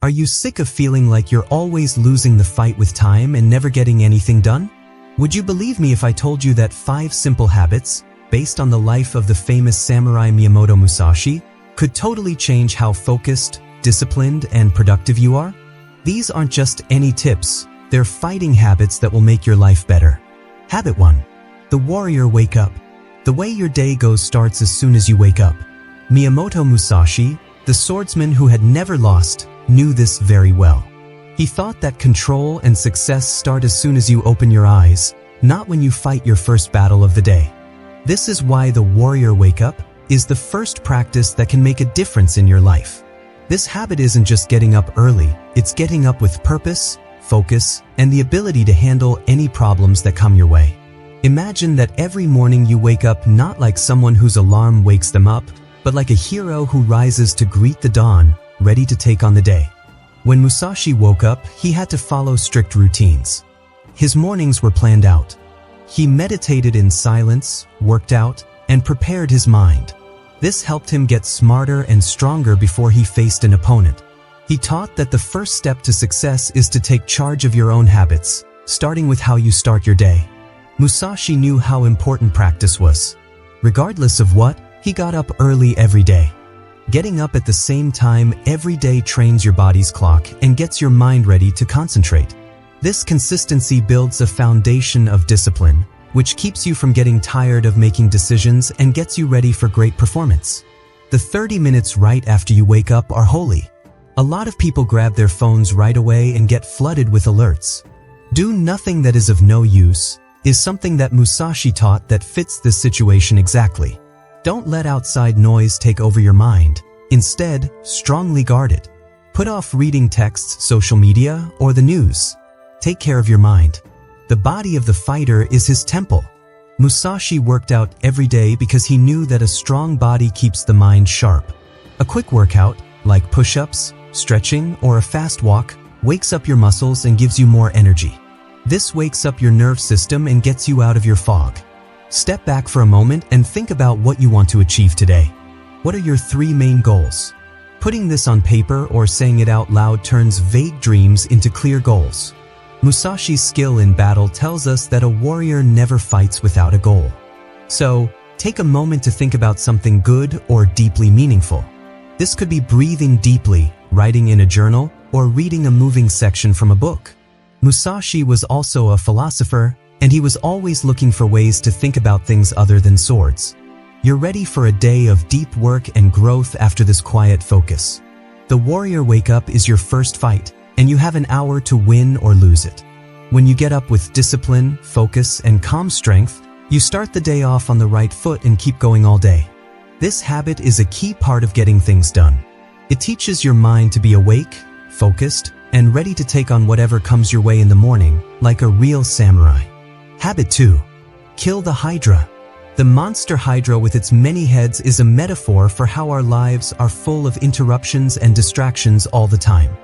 Are you sick of feeling like you're always losing the fight with time and never getting anything done? Would you believe me if I told you that 5 simple habits, based on the life of the famous samurai Miyamoto Musashi, could totally change how focused, disciplined, and productive you are? These aren't just any tips, they're fighting habits that will make your life better. Habit 1. The warrior wake up. The way your day goes starts as soon as you wake up. Miyamoto Musashi, the swordsman who had never lost, knew this very well. He thought that control and success start as soon as you open your eyes, not when you fight your first battle of the day. This is why the warrior wake up is the first practice that can make a difference in your life. This habit isn't just getting up early, it's getting up with purpose, focus, and the ability to handle any problems that come your way. Imagine that every morning you wake up not like someone whose alarm wakes them up, but like a hero who rises to greet the dawn, ready to take on the day. When Musashi woke up, he had to follow strict routines. His mornings were planned out. He meditated in silence, worked out, and prepared his mind. This helped him get smarter and stronger before he faced an opponent. He taught that the first step to success is to take charge of your own habits, starting with how you start your day. Musashi knew how important practice was. Regardless of what, he got up early every day. Getting up at the same time every day trains your body's clock and gets your mind ready to concentrate. This consistency builds a foundation of discipline, which keeps you from getting tired of making decisions and gets you ready for great performance. The 30 minutes right after you wake up are holy. A lot of people grab their phones right away and get flooded with alerts. Do nothing that is of no use is something that Musashi taught that fits this situation exactly. Don't let outside noise take over your mind. Instead, strongly guard it. Put off reading texts, social media, or the news. Take care of your mind. The body of the fighter is his temple. Musashi worked out every day because he knew that a strong body keeps the mind sharp. A quick workout, like push-ups, stretching, or a fast walk, wakes up your muscles and gives you more energy. This wakes up your nerve system and gets you out of your fog. Step back for a moment and think about what you want to achieve today. What are your 3 main goals? Putting this on paper or saying it out loud turns vague dreams into clear goals. Musashi's skill in battle tells us that a warrior never fights without a goal. So, take a moment to think about something good or deeply meaningful. This could be breathing deeply, writing in a journal, or reading a moving section from a book. Musashi was also a philosopher, and he was always looking for ways to think about things other than swords. You're ready for a day of deep work and growth after this quiet focus. The warrior wake up is your first fight, and you have an hour to win or lose it. When you get up with discipline, focus, and calm strength, you start the day off on the right foot and keep going all day. This habit is a key part of getting things done. It teaches your mind to be awake, focused, and ready to take on whatever comes your way in the morning, like a real samurai. Habit 2. Kill the Hydra. The monster Hydra with its many heads is a metaphor for how our lives are full of interruptions and distractions all the time.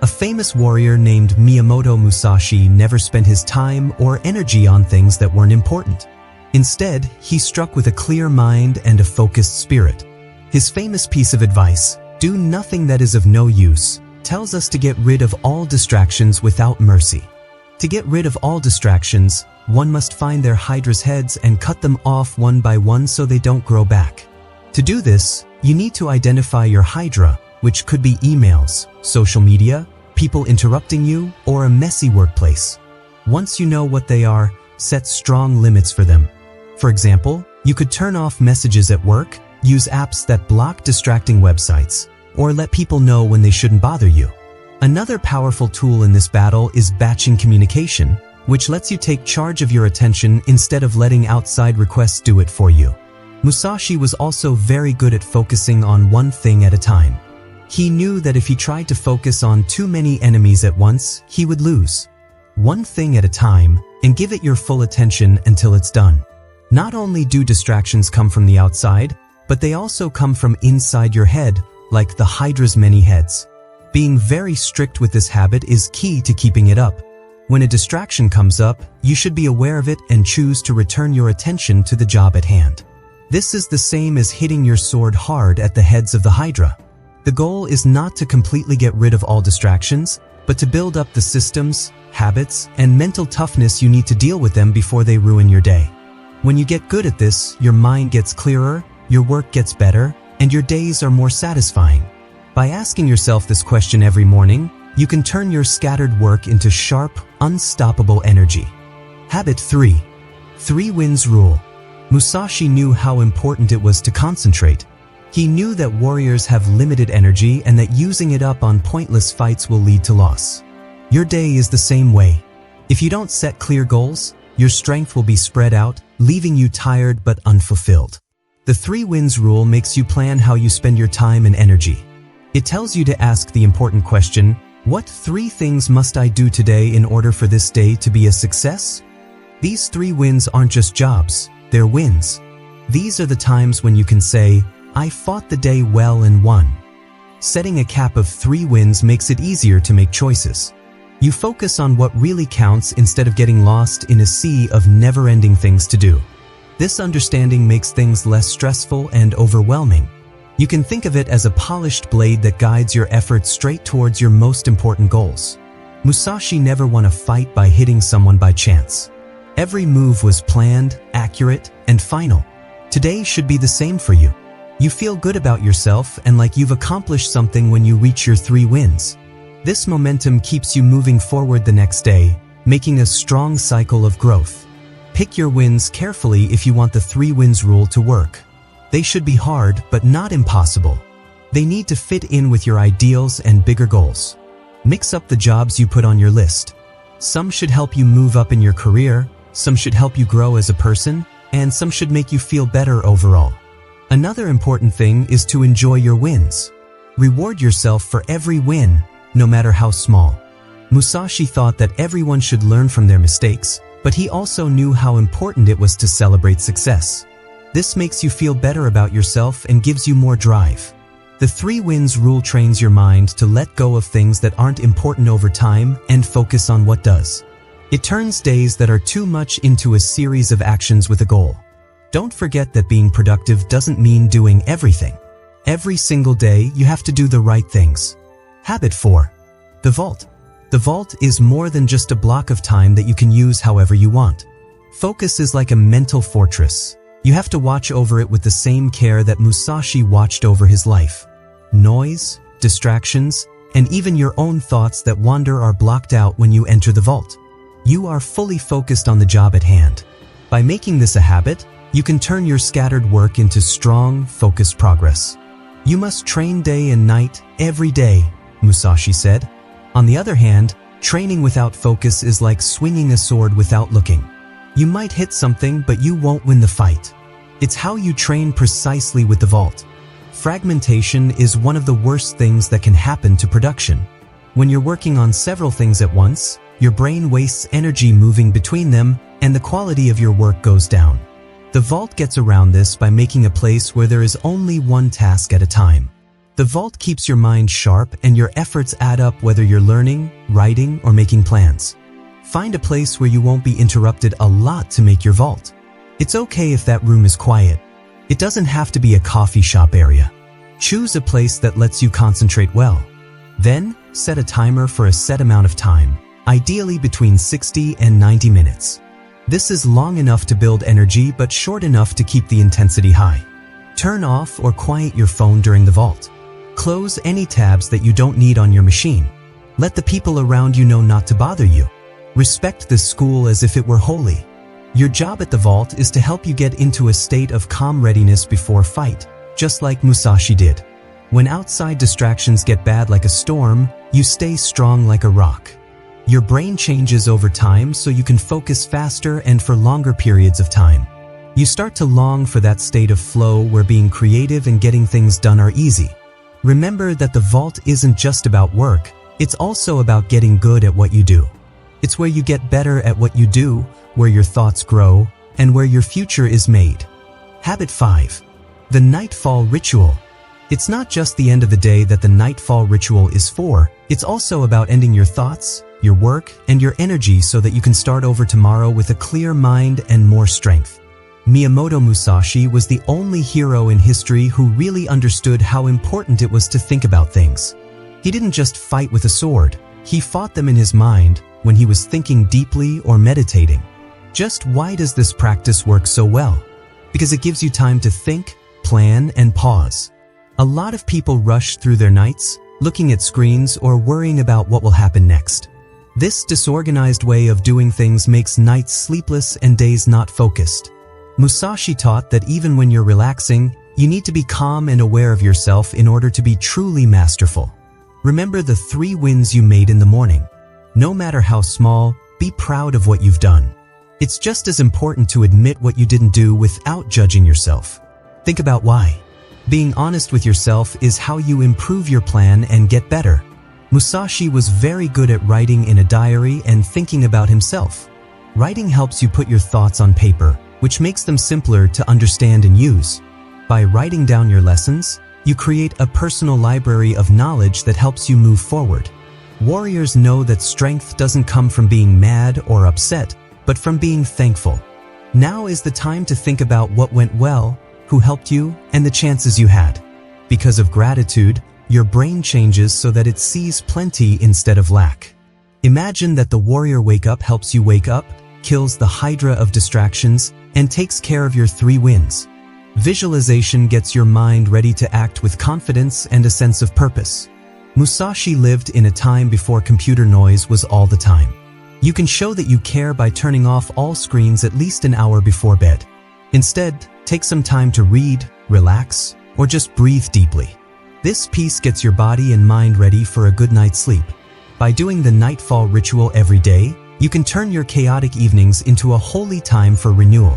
A famous warrior named Miyamoto Musashi never spent his time or energy on things that weren't important. Instead, he struck with a clear mind and a focused spirit. His famous piece of advice, "Do nothing that is of no use," tells us to get rid of all distractions without mercy. To get rid of all distractions, one must find their Hydra's heads and cut them off one by one so they don't grow back. To do this, you need to identify your Hydra, which could be emails, social media, people interrupting you, or a messy workplace. Once you know what they are, set strong limits for them. For example, you could turn off messages at work, use apps that block distracting websites, or let people know when they shouldn't bother you. Another powerful tool in this battle is batching communication, which lets you take charge of your attention instead of letting outside requests do it for you. Musashi was also very good at focusing on one thing at a time. He knew that if he tried to focus on too many enemies at once, he would lose. One thing at a time, and give it your full attention until it's done. Not only do distractions come from the outside, but they also come from inside your head, like the Hydra's many heads. Being very strict with this habit is key to keeping it up. When a distraction comes up, you should be aware of it and choose to return your attention to the job at hand. This is the same as hitting your sword hard at the heads of the Hydra. The goal is not to completely get rid of all distractions, but to build up the systems, habits, and mental toughness you need to deal with them before they ruin your day. When you get good at this, your mind gets clearer, your work gets better, and your days are more satisfying. By asking yourself this question every morning, you can turn your scattered work into sharp, unstoppable energy. Habit 3. 3 wins rule. Musashi knew how important it was to concentrate. He knew that warriors have limited energy and that using it up on pointless fights will lead to loss. Your day is the same way. If you don't set clear goals, your strength will be spread out, leaving you tired but unfulfilled. The 3 wins rule makes you plan how you spend your time and energy. It tells you to ask the important question, what 3 things must I do today in order for this day to be a success? These 3 wins aren't just jobs, they're wins. These are the times when you can say, I fought the day well and won. Setting a cap of 3 wins makes it easier to make choices. You focus on what really counts instead of getting lost in a sea of never-ending things to do. This understanding makes things less stressful and overwhelming. You can think of it as a polished blade that guides your efforts straight towards your most important goals. Musashi never won a fight by hitting someone by chance. Every move was planned, accurate, and final. Today should be the same for you. You feel good about yourself and like you've accomplished something when you reach your 3 wins. This momentum keeps you moving forward the next day, making a strong cycle of growth. Pick your wins carefully if you want the 3 wins rule to work. They should be hard, but not impossible. They need to fit in with your ideals and bigger goals. Mix up the jobs you put on your list. Some should help you move up in your career, some should help you grow as a person, and some should make you feel better overall. Another important thing is to enjoy your wins. Reward yourself for every win, no matter how small. Musashi thought that everyone should learn from their mistakes, but he also knew how important it was to celebrate success. This makes you feel better about yourself and gives you more drive. The 3 wins rule trains your mind to let go of things that aren't important over time and focus on what does. It turns days that are too much into a series of actions with a goal. Don't forget that being productive doesn't mean doing everything. Every single day, you have to do the right things. Habit 4. The vault. The vault is more than just a block of time that you can use however you want. Focus is like a mental fortress. You have to watch over it with the same care that Musashi watched over his life. Noise, distractions, and even your own thoughts that wander are blocked out when you enter the vault. You are fully focused on the job at hand. By making this a habit, you can turn your scattered work into strong, focused progress. You must train day and night, every day, Musashi said. On the other hand, training without focus is like swinging a sword without looking. You might hit something, but you won't win the fight. It's how you train precisely with the vault. Fragmentation is one of the worst things that can happen to production. When you're working on several things at once, your brain wastes energy moving between them, and the quality of your work goes down. The vault gets around this by making a place where there is only one task at a time. The vault keeps your mind sharp and your efforts add up whether you're learning, writing, or making plans. Find a place where you won't be interrupted a lot to make your vault. It's okay if that room is quiet. It doesn't have to be a coffee shop area. Choose a place that lets you concentrate well. Then, set a timer for a set amount of time, ideally between 60 and 90 minutes. This is long enough to build energy but short enough to keep the intensity high. Turn off or quiet your phone during the vault. Close any tabs that you don't need on your machine. Let the people around you know not to bother you. Respect this school as if it were holy. Your job at the vault is to help you get into a state of calm readiness before fight, just like Musashi did. When outside distractions get bad like a storm, you stay strong like a rock. Your brain changes over time so you can focus faster and for longer periods of time. You start to long for that state of flow where being creative and getting things done are easy. Remember that the vault isn't just about work, it's also about getting good at what you do. It's where you get better at what you do, where your thoughts grow, and where your future is made. Habit 5. The Nightfall Ritual. It's not just the end of the day that the Nightfall Ritual is for, it's also about ending your thoughts, your work, and your energy so that you can start over tomorrow with a clear mind and more strength. Miyamoto Musashi was the only hero in history who really understood how important it was to think about things. He didn't just fight with a sword, he fought them in his mind when he was thinking deeply or meditating. Just why does this practice work so well? Because it gives you time to think, plan, and pause. A lot of people rush through their nights, looking at screens or worrying about what will happen next. This disorganized way of doing things makes nights sleepless and days not focused. Musashi taught that even when you're relaxing, you need to be calm and aware of yourself in order to be truly masterful. Remember the 3 wins you made in the morning. No matter how small, be proud of what you've done. It's just as important to admit what you didn't do without judging yourself. Think about why. Being honest with yourself is how you improve your plan and get better. Musashi was very good at writing in a diary and thinking about himself. Writing helps you put your thoughts on paper, which makes them simpler to understand and use. By writing down your lessons, you create a personal library of knowledge that helps you move forward. Warriors know that strength doesn't come from being mad or upset, but from being thankful. Now is the time to think about what went well, who helped you, and the chances you had. Because of gratitude, your brain changes so that it sees plenty instead of lack. Imagine that the warrior wake up helps you wake up, kills the hydra of distractions, and takes care of your 3 wins. Visualization gets your mind ready to act with confidence and a sense of purpose. Musashi lived in a time before computer noise was all the time. You can show that you care by turning off all screens at least an hour before bed. Instead, take some time to read, relax, or just breathe deeply. This piece gets your body and mind ready for a good night's sleep. By doing the nightfall ritual every day, you can turn your chaotic evenings into a holy time for renewal.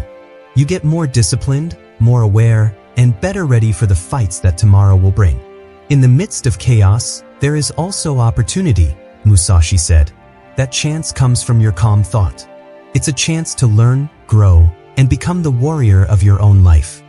You get more disciplined, more aware, and better ready for the fights that tomorrow will bring. In the midst of chaos, there is also opportunity, Musashi said. That chance comes from your calm thought. It's a chance to learn, grow, and become the warrior of your own life.